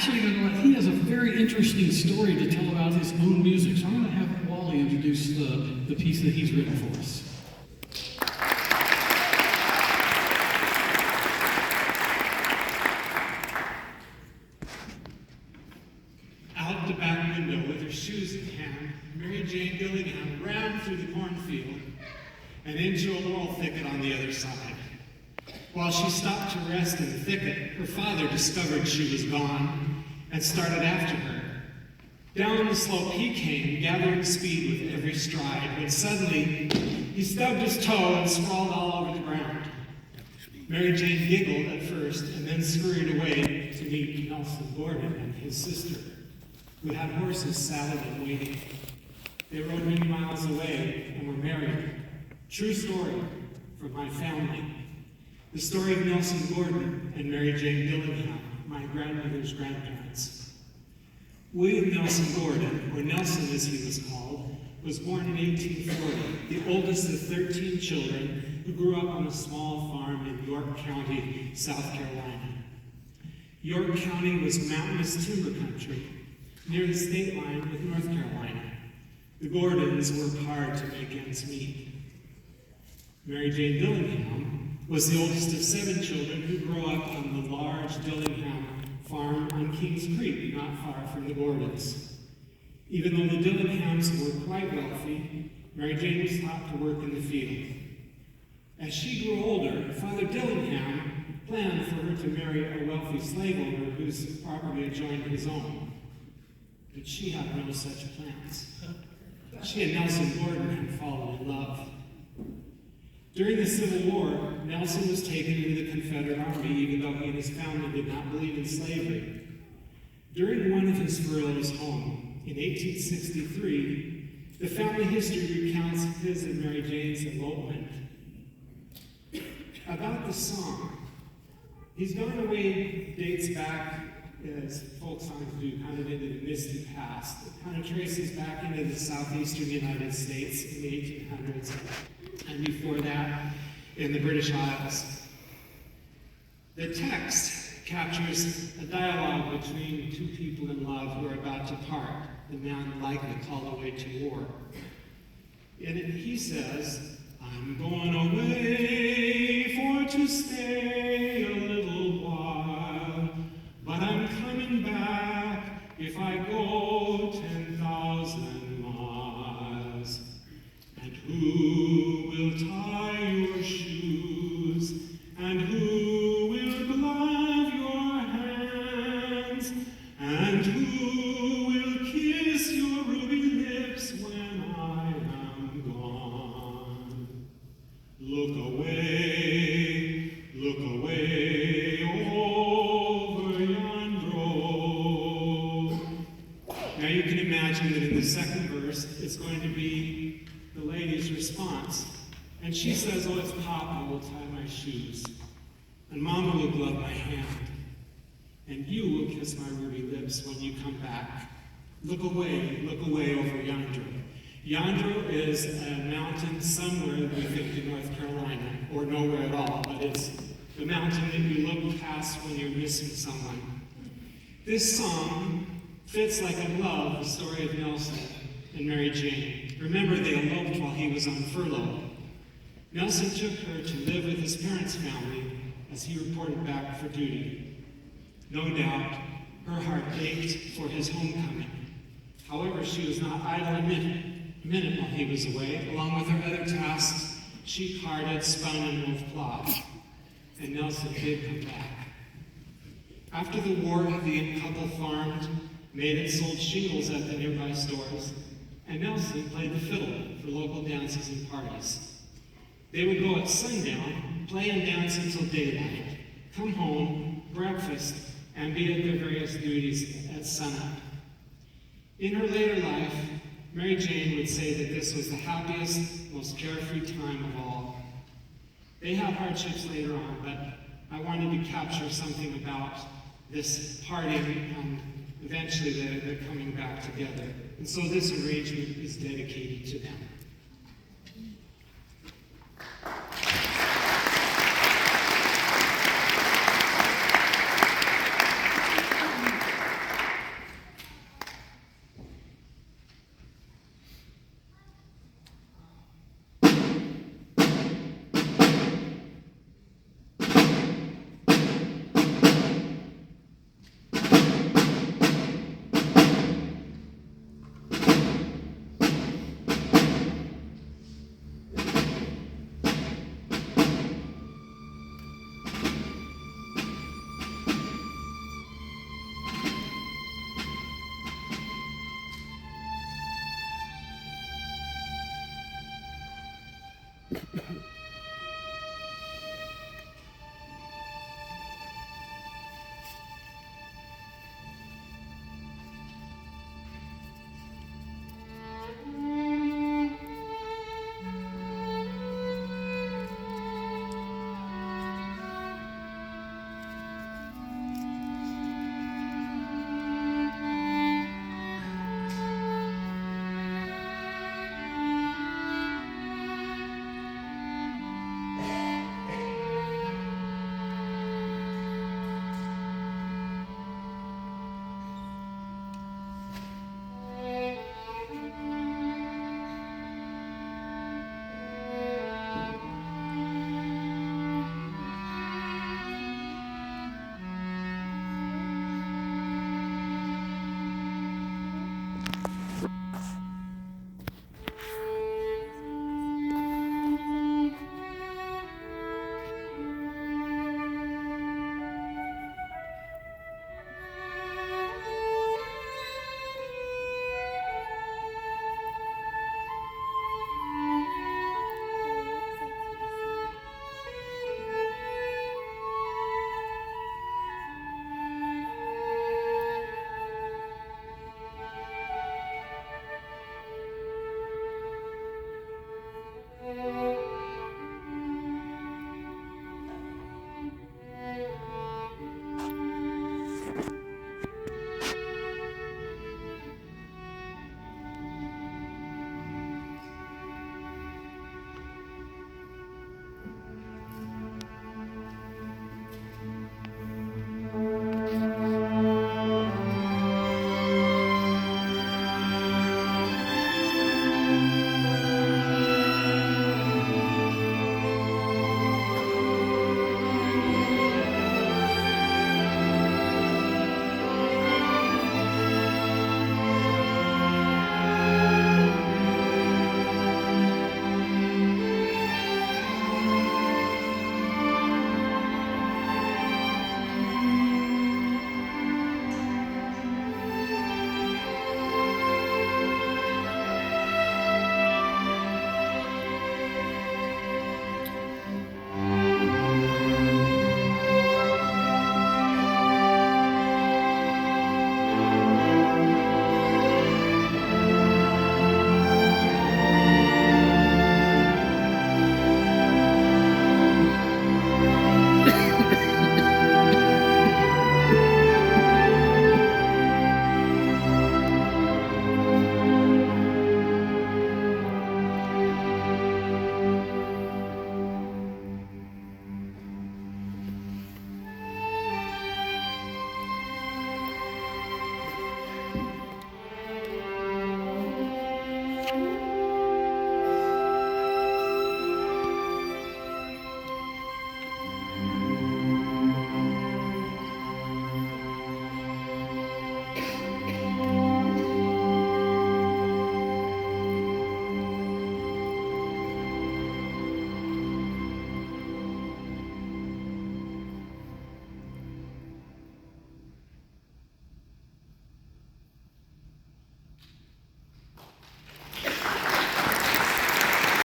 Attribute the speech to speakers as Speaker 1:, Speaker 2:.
Speaker 1: actually, you know what, he has a very interesting story to tell about his own music. So I'm going to have Wally introduce the piece that he's written for us.
Speaker 2: Out the back window with her shoes in hand, Mary Jane Dillingham ran through the cornfield and into a laurel thicket on the other side. While she stopped to rest in the thicket, her father discovered she was gone and started after her. Down the slope he came, gathering speed with every stride, when suddenly he stubbed his toe and sprawled all over the ground. Mary Jane giggled at first and then scurried away to meet Nelson Gordon and his sister, who had horses saddled and waiting. They rode many miles away and were married. True story from my family. The story of Nelson Gordon and Mary Jane Dillingham, my grandmother's grandparents. William Nelson Gordon, or Nelson as he was called, was born in 1840, the oldest of 13 children who grew up on a small farm in York County, South Carolina. York County was mountainous timber country, near the state line with North Carolina. The Gordons worked hard to make ends meet. Mary Jane Dillingham was the oldest of 7 children who grew up on the large Dillingham farm on Kings Creek, not far from the Gordons. Even though the Dillinghams were quite wealthy, Mary Jane was taught to work in the field. As she grew older, Father Dillingham planned for her to marry a wealthy slave owner whose property adjoined his own. But she had no such plans. She and Nelson Gordon had fallen in love. During the Civil War, Nelson was taken into the Confederate Army, even though he and his family did not believe in slavery. During one of his furloughs home, in 1863, the family history recounts his and Mary Jane's elopement. About the song, He's Gone Away dates back, as folk songs do, kind of into the misty past. It kind of traces back into the southeastern United States in the 1800s. And before that, in the British Isles. The text captures a dialogue between 2 people in love who are about to part, the man likely called away to war. In it, he says, I'm going away for to stay a little while, but I'm coming back if I go 10,000 miles. And who will tie your shoes, and who will glove your hands, and who will kiss your ruby lips when I am gone? Look away over yonder. Now you can imagine that in the second verse, it's going to be the lady's response. And she says, oh, it's Papa will tie my shoes, and Mama will glove my hand, and you will kiss my ruby lips when you come back. Look away over yonder. Yonder is a mountain somewhere, we think, in North Carolina, or nowhere at all, but it's the mountain that you look past when you're missing someone. This song fits like a glove the story of Nelson and Mary Jane. Remember, they eloped while he was on furlough. Nelson took her to live with his parents' family as he reported back for duty. No doubt, her heart ached for his homecoming. However, she was not idle a minute while he was away. Along with her other tasks, she carded, spun, and wove cloth. And Nelson did come back. After the war, the young couple farmed, made and sold shingles at the nearby stores, and Nelson played the fiddle for local dances and parties. They would go at sundown, play and dance until daylight, come home, breakfast, and be at their various duties at sunup. In her later life, Mary Jane would say that this was the happiest, most carefree time of all. They had hardships later on, but I wanted to capture something about this parting and eventually they're coming back together. And so this arrangement is dedicated to them.